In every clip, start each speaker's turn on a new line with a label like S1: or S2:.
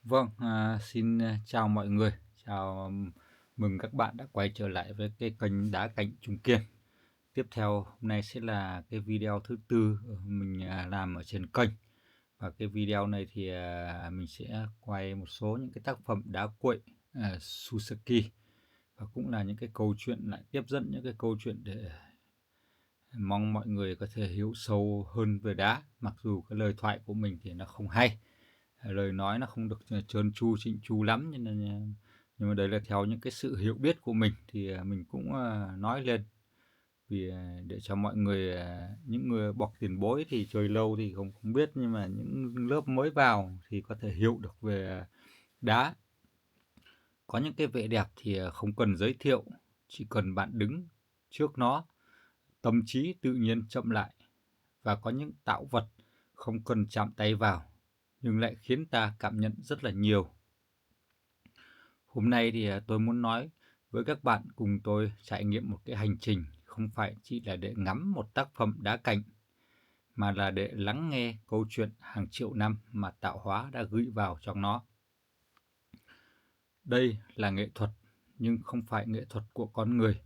S1: Vâng, xin, chào mọi người, mừng các bạn đã quay trở lại với cái kênh Đá Cạnh Trung Kiên. Tiếp theo hôm nay sẽ là cái video thứ tư, mình, làm ở trên kênh. Và cái video này thì, mình sẽ quay một số những cái tác phẩm đá cuội, Suseki, và cũng là những cái câu chuyện lại tiếp dẫn những cái câu chuyện để mong mọi người có thể hiểu sâu hơn về đá. Mặc dù cái lời thoại của mình thì nó không hay, lời nói nó không được trơn tru, chỉnh chu lắm, cho nên, nhưng mà đấy là theo những cái sự hiểu biết của mình thì, mình cũng, nói lên. Vì, để cho mọi người, những người bậc tiền bối thì chơi lâu thì không không biết, nhưng mà những lớp mới vào thì có thể hiểu được về đá. Có những cái vẻ đẹp thì, không cần giới thiệu, chỉ cần bạn đứng trước nó, tâm trí tự nhiên chậm lại. Và có những tạo vật không cần chạm tay vào, nhưng lại khiến ta cảm nhận rất là nhiều. Hôm nay thì, tôi muốn nói với các bạn cùng tôi trải nghiệm một cái hành trình không phải chỉ là để ngắm một tác phẩm đá cảnh, mà là để lắng nghe câu chuyện hàng triệu năm mà tạo hóa đã gửi vào trong nó. Đây là nghệ thuật, nhưng không phải nghệ thuật của con người.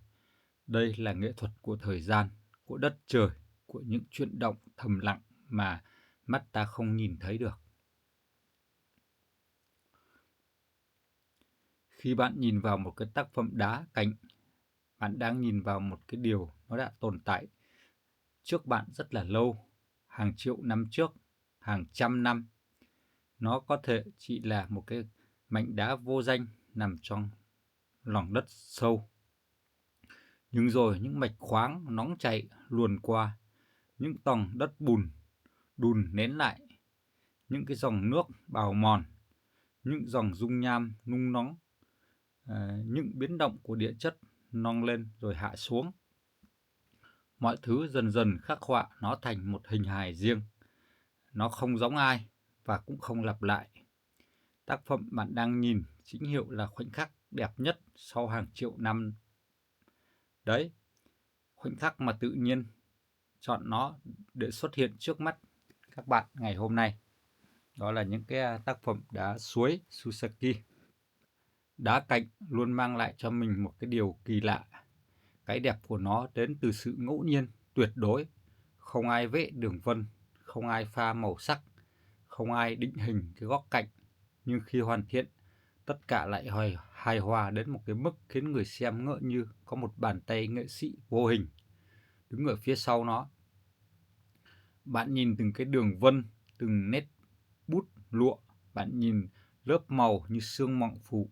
S1: Đây là nghệ thuật của thời gian, của đất trời, của những chuyển động thầm lặng mà mắt ta không nhìn thấy được. Khi bạn nhìn vào một cái tác phẩm đá cảnh, bạn đang nhìn vào một cái điều nó đã tồn tại trước bạn rất là lâu, hàng triệu năm trước, hàng trăm năm. Nó có thể chỉ là một cái mảnh đá vô danh nằm trong lòng đất sâu. Nhưng rồi những mạch khoáng nóng chảy luồn qua, những tầng đất bùn đùn nén lại, những cái dòng nước bào mòn, những dòng dung nham nung nóng, những biến động của địa chất nong lên rồi hạ xuống. Mọi thứ dần dần khắc họa nó thành một hình hài riêng. Nó không giống ai và cũng không lặp lại. Tác phẩm bạn đang nhìn chính hiệu là khoảnh khắc đẹp nhất sau hàng triệu năm. Đấy, khoảnh khắc mà tự nhiên chọn nó để xuất hiện trước mắt các bạn ngày hôm nay. Đó là những cái tác phẩm đá suối Susaki. Đá cạnh luôn mang lại cho mình một cái điều kỳ lạ. Cái đẹp của nó đến từ sự ngẫu nhiên, tuyệt đối. Không ai vẽ đường vân, không ai pha màu sắc, không ai định hình cái góc cạnh. Nhưng khi hoàn thiện, tất cả lại hài hòa đến một cái mức khiến người xem ngỡ như có một bàn tay nghệ sĩ vô hình đứng ở phía sau nó. Bạn nhìn từng cái đường vân, từng nét bút lụa, bạn nhìn lớp màu như sương mọng phủ,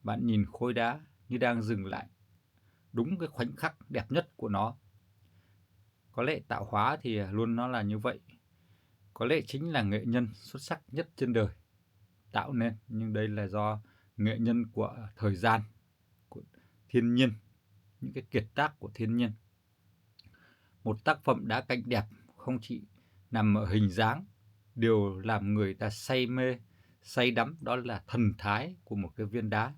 S1: bạn nhìn khối đá như đang dừng lại, đúng cái khoảnh khắc đẹp nhất của nó. Có lẽ tạo hóa thì luôn nó là như vậy. Có lẽ chính là nghệ nhân xuất sắc nhất trên đời tạo nên, nhưng đây là do nghệ nhân của thời gian, của thiên nhiên, những cái kiệt tác của thiên nhiên. Một tác phẩm đá cảnh đẹp không chỉ nằm ở hình dáng, điều làm người ta say mê, say đắm đó là thần thái của một cái viên đá.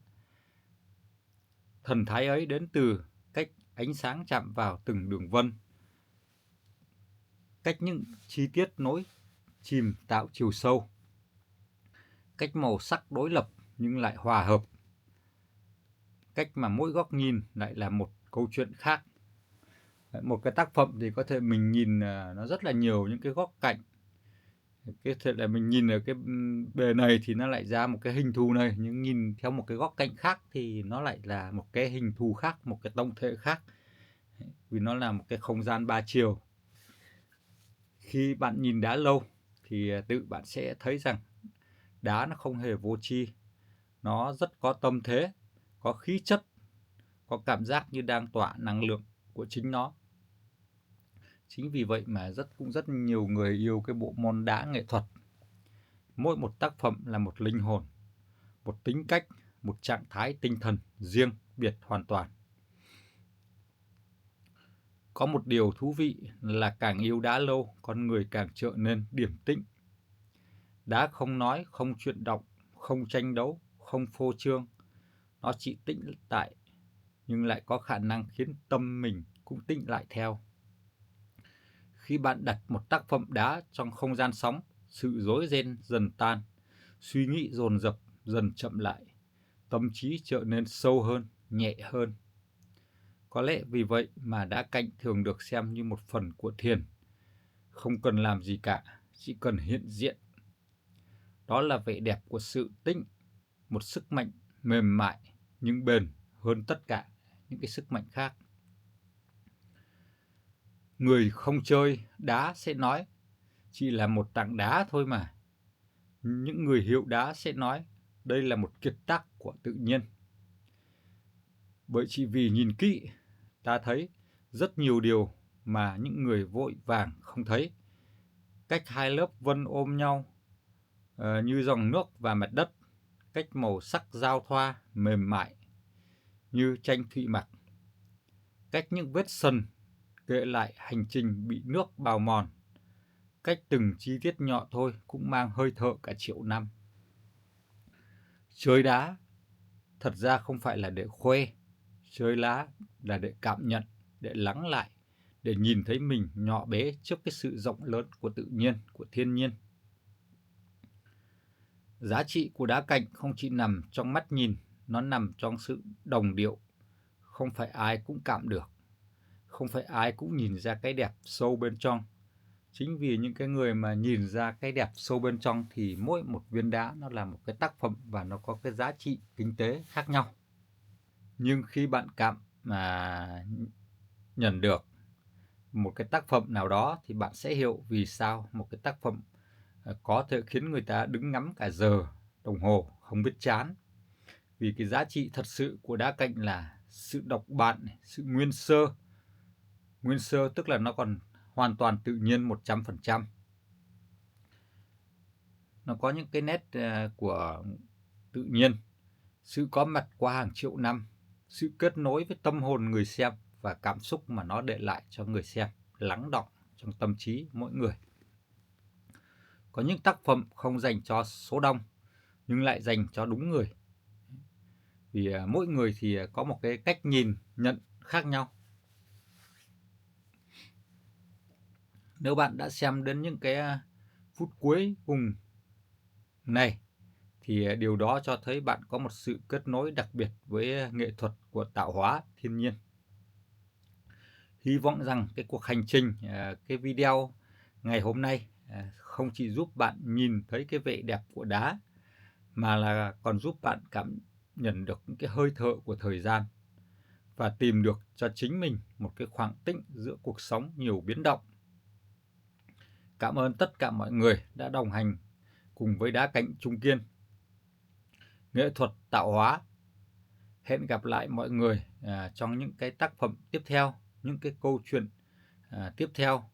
S1: Thần thái ấy đến từ cách ánh sáng chạm vào từng đường vân, cách những chi tiết nối chìm tạo chiều sâu, cách màu sắc đối lập nhưng lại hòa hợp, cách mà mỗi góc nhìn lại là một câu chuyện khác. Một cái tác phẩm thì có thể mình nhìn nó rất là nhiều những cái góc cạnh. Cái thật là mình nhìn ở cái bề này thì nó lại ra một cái hình thù này, nhưng nhìn theo một cái góc cạnh khác thì nó lại là một cái hình thù khác, một cái tổng thể khác. Vì nó là một cái không gian ba chiều. Khi bạn nhìn đá lâu thì tự bạn sẽ thấy rằng đá nó không hề vô tri, nó rất có tâm thế, có khí chất, có cảm giác như đang tỏa năng lượng của chính nó. Chính vì vậy mà cũng rất nhiều người yêu cái bộ môn đá nghệ thuật. Mỗi một tác phẩm là một linh hồn, một tính cách, một trạng thái tinh thần riêng biệt hoàn toàn. Có một điều thú vị là càng yêu đá lâu, con người càng trở nên điềm tĩnh. Đá không nói, không chuyển động, không tranh đấu, không phô trương. Nó chỉ tĩnh tại, nhưng lại có khả năng khiến tâm mình cũng tĩnh lại theo. Khi bạn đặt một tác phẩm đá trong không gian sóng, sự rối ren dần tan, suy nghĩ dồn dập dần chậm lại, tâm trí trở nên sâu hơn, nhẹ hơn. Có lẽ vì vậy mà đá cạnh thường được xem như một phần của thiền, không cần làm gì cả, chỉ cần hiện diện. Đó là vẻ đẹp của sự tĩnh, một sức mạnh mềm mại nhưng bền hơn tất cả những cái sức mạnh khác. Người không chơi đá sẽ nói, chỉ là một tảng đá thôi mà. Những người hiểu đá sẽ nói, đây là một kiệt tác của tự nhiên. Bởi chỉ vì nhìn kỹ, ta thấy rất nhiều điều mà những người vội vàng không thấy. Cách hai lớp vân ôm nhau như dòng nước và mặt đất, cách màu sắc giao thoa mềm mại như tranh thủy mặc, cách những vết sần kể lại hành trình bị nước bào mòn, cách từng chi tiết nhỏ thôi cũng mang hơi thở cả triệu năm. Chơi đá thật ra không phải là để khoe, chơi đá là để cảm nhận, để lắng lại, để nhìn thấy mình nhỏ bé trước cái sự rộng lớn của tự nhiên, của thiên nhiên. Giá trị của đá cạnh không chỉ nằm trong mắt nhìn, nó nằm trong sự đồng điệu. Không phải ai cũng cảm được, không phải ai cũng nhìn ra cái đẹp sâu bên trong. Chính vì những cái người mà nhìn ra cái đẹp sâu bên trong thì mỗi một viên đá nó là một cái tác phẩm và nó có cái giá trị kinh tế khác nhau. Nhưng khi bạn nhận được một cái tác phẩm nào đó thì bạn sẽ hiểu vì sao một cái tác phẩm có thể khiến người ta đứng ngắm cả giờ đồng hồ không biết chán. Vì cái giá trị thật sự của đá cạnh là sự độc bản, sự nguyên sơ. Nguyên sơ tức là nó còn hoàn toàn tự nhiên 100%. Nó có những cái nét của tự nhiên, sự có mặt qua hàng triệu năm, sự kết nối với tâm hồn người xem và cảm xúc mà nó để lại cho người xem, lắng đọng trong tâm trí mỗi người. Có những tác phẩm không dành cho số đông, nhưng lại dành cho đúng người. Vì mỗi người thì có một cái cách nhìn, nhận khác nhau. Nếu bạn đã xem đến những cái phút cuối cùng này, thì điều đó cho thấy bạn có một sự kết nối đặc biệt với nghệ thuật của tạo hóa thiên nhiên. Hy vọng rằng cái cuộc hành trình, cái video ngày hôm nay không chỉ giúp bạn nhìn thấy cái vẻ đẹp của đá, mà là còn giúp bạn cảm nhận được những cái hơi thở của thời gian và tìm được cho chính mình một cái khoảng tĩnh giữa cuộc sống nhiều biến động. Cảm ơn tất cả mọi người đã đồng hành cùng với đá cạnh Trung Kiên. Nghệ thuật tạo hóa. Hẹn gặp lại mọi người trong những cái tác phẩm tiếp theo, những cái câu chuyện tiếp theo,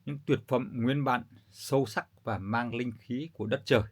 S1: những tuyệt phẩm nguyên bản, sâu sắc và mang linh khí của đất trời.